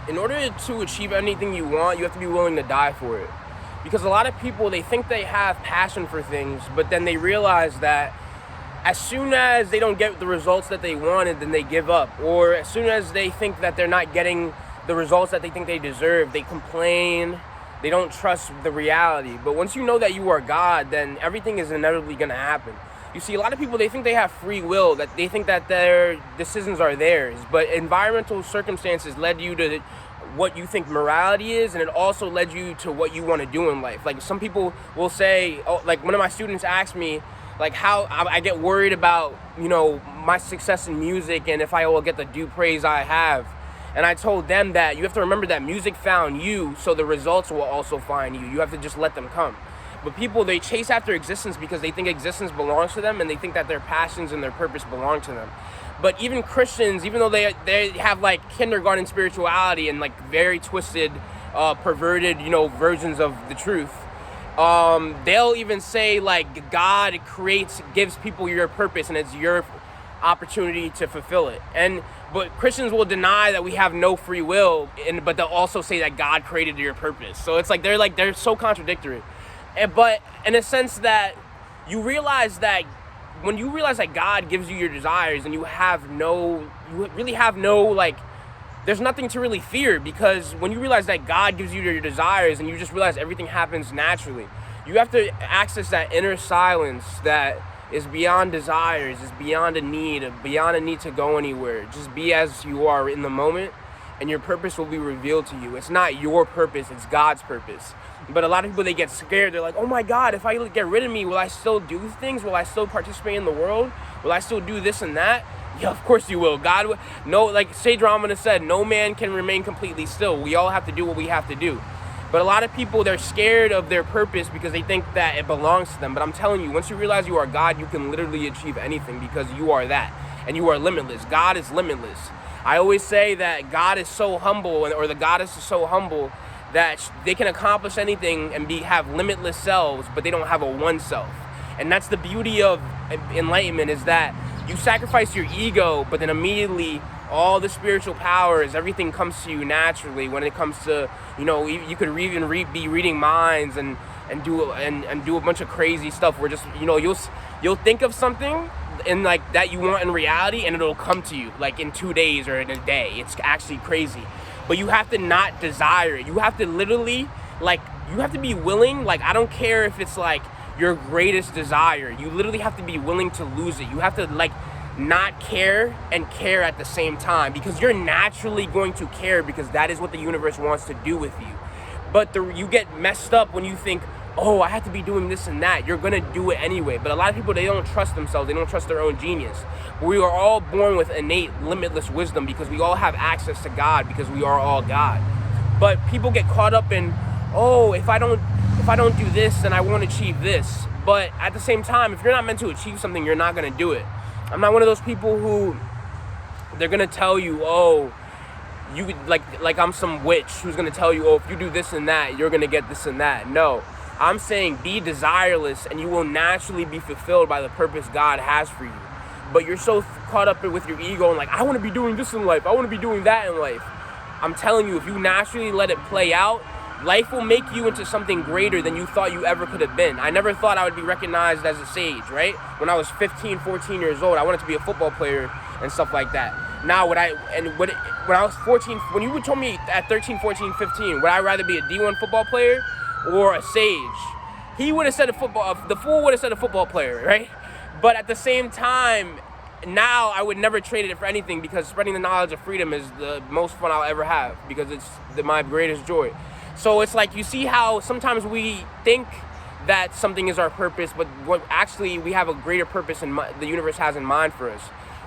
in order to achieve anything you want, you have to be willing to die for it. Because a lot of people, they think they have passion for things, but then they realize that as soon as they don't get the results that they wanted, then they give up. Or as soon as they think that they're not getting the results that they think they deserve, they complain, they don't trust the reality. But once you know that you are God, then everything is inevitably going to happen. You see, a lot of people, they think they have free will, that they think that their decisions are theirs, but environmental circumstances led you to what you think morality is, and it also led you to what you want to do in life. Like, some people will say, oh, like one of my students asked me, like, how I get worried about, you know, my success in music and if I will get the due praise I have. And I told them that you have to remember that music found you, so the results will also find you. You have to just let them come. But people, they chase after existence because they think existence belongs to them, and they think that their passions and their purpose belong to them. But even Christians, even though they have like kindergarten spirituality and like very twisted, perverted, you know, versions of the truth, they'll even say like God gives people your purpose, and it's your opportunity to fulfill it. But Christians will deny that we have no free will, but they'll also say that God created your purpose. So it's like they're so contradictory. But in a sense that you realize that when you realize that God gives you your desires, and you really have no, like, there's nothing to really fear, because when you realize that God gives you your desires and you just realize everything happens naturally, you have to access that inner silence that is beyond desires, is beyond a need to go anywhere. Just be as you are in the moment, and your purpose will be revealed to you. It's not your purpose, it's God's purpose. But a lot of people, they get scared. They're like, oh my God, if I get rid of me, will I still do things? Will I still participate in the world? Will I still do this and that? Yeah, of course you will. God will. No, like Sage Ramana said, no man can remain completely still. We all have to do what we have to do. But a lot of people, they're scared of their purpose because they think that it belongs to them. But I'm telling you, once you realize you are God, you can literally achieve anything, because you are that. And you are limitless. God is limitless. I always say that God is so humble, or the goddess is so humble, that they can accomplish anything and have limitless selves, but they don't have a one self. And that's the beauty of enlightenment, is that you sacrifice your ego, but then immediately all the spiritual powers, everything comes to you naturally. When it comes to, you know, you could even be reading minds and do a bunch of crazy stuff where just, you know, you'll think of something and like that you want in reality, and it'll come to you like in 2 days or in a day. It's actually crazy. But you have to not desire it. You have to literally, like, you have to be willing. Like, I don't care if it's like your greatest desire. You literally have to be willing to lose it. You have to like not care and care at the same time, because you're naturally going to care, because that is what the universe wants to do with you. But you get messed up when you think, oh, I have to be doing this and that. You're gonna do it anyway. But a lot of people, they don't trust themselves. They don't trust their own genius. We are all born with innate, limitless wisdom, because we all have access to God, because we are all God. But people get caught up in, oh, if I don't do this, then I won't achieve this. But at the same time, if you're not meant to achieve something, you're not gonna do it. I'm not one of those people who they're gonna tell you, oh, you like I'm some witch who's gonna tell you, oh, if you do this and that, you're gonna get this and that. No. I'm saying be desireless, and you will naturally be fulfilled by the purpose God has for you. But you're so caught up with your ego and like, I want to be doing this in life, I want to be doing that in life. I'm telling you, if you naturally let it play out, life will make you into something greater than you thought you ever could have been. I never thought I would be recognized as a sage, right? When I was 15, 14 years old, I wanted to be a football player and stuff like that. Now, when I was 14, when you would told me at 13, 14, 15, would I rather be a D1 football player or a sage? He would have said the fool would have said a football player, right? But at the same time, now I would never trade it for anything, because spreading the knowledge of freedom is the most fun I'll ever have, because it's my greatest joy. So it's like, you see how sometimes we think that something is our purpose, but what actually we have a greater purpose the universe has in mind for us.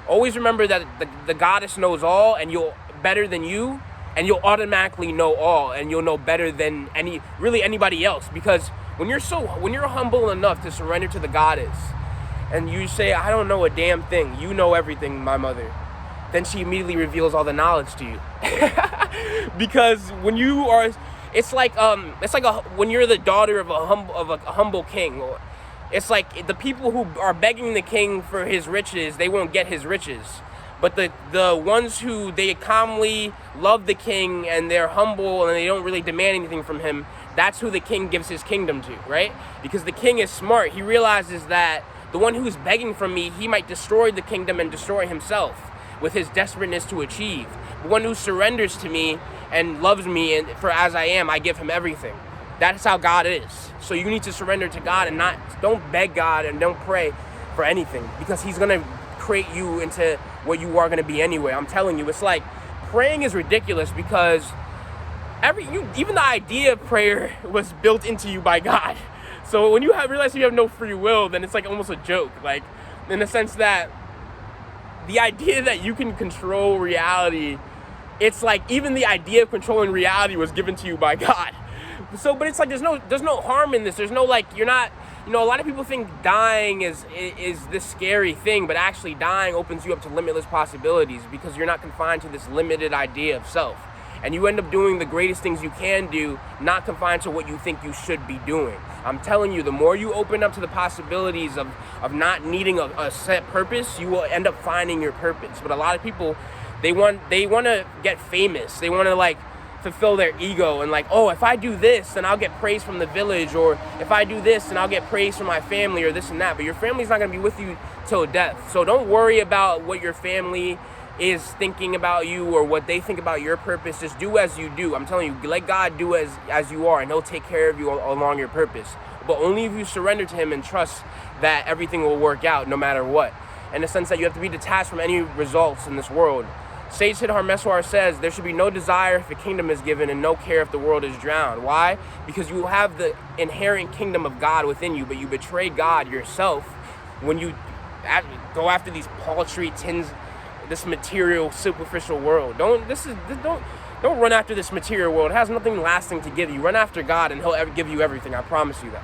Always remember that the goddess knows all, and you'll better than you, and you'll automatically know all, and you'll know better than anybody else. Because when you're humble enough to surrender to the goddess, and you say, I don't know a damn thing, you know everything, my mother, then she immediately reveals all the knowledge to you. Because when you are, it's like when you're the daughter of a humble king. It's like the people who are begging the king for his riches, they won't get his riches. But the ones who they calmly love the king and they're humble and they don't really demand anything from him, that's who the king gives his kingdom to, right? Because the king is smart. He realizes that the one who's begging from me, he might destroy the kingdom and destroy himself with his desperateness to achieve. The one who surrenders to me and loves me and for as I am, I give him everything. That's how God is. So you need to surrender to God and don't beg God and don't pray for anything, because he's going to create you into what you are going to be anyway. I'm telling you, it's like praying is ridiculous because even the idea of prayer was built into you by God. So when you realize you have no free will, then it's like almost a joke, like in the sense that the idea that you can control reality, it's like even the idea of controlling reality was given to you by God. So, but it's like there's no harm in this. There's no like you're not. A lot of people think dying is this scary thing, but actually dying opens you up to limitless possibilities because you're not confined to this limited idea of self. And you end up doing the greatest things you can do, not confined to what you think you should be doing. I'm telling you, the more you open up to the possibilities of not needing a set purpose, you will end up finding your purpose. But a lot of people, they want to get famous. They want to like fulfill their ego and like, oh, if I do this, then I'll get praise from the village, or if I do this, then I'll get praise from my family, or this and that. But your family's not going to be with you till death. So don't worry about what your family is thinking about you or what they think about your purpose. Just do as you do. I'm telling you, let God do as you are, and he'll take care of you along your purpose. But only if you surrender to him and trust that everything will work out no matter what. In the sense that you have to be detached from any results in this world. Sage Siddharmeswar says there should be no desire if the kingdom is given and no care if the world is drowned. Why? Because you have the inherent kingdom of God within you, but you betray God yourself when you go after these paltry this material, superficial world. Don't run after this material world. It has nothing lasting to give you. Run after God and he'll give you everything. I promise you that.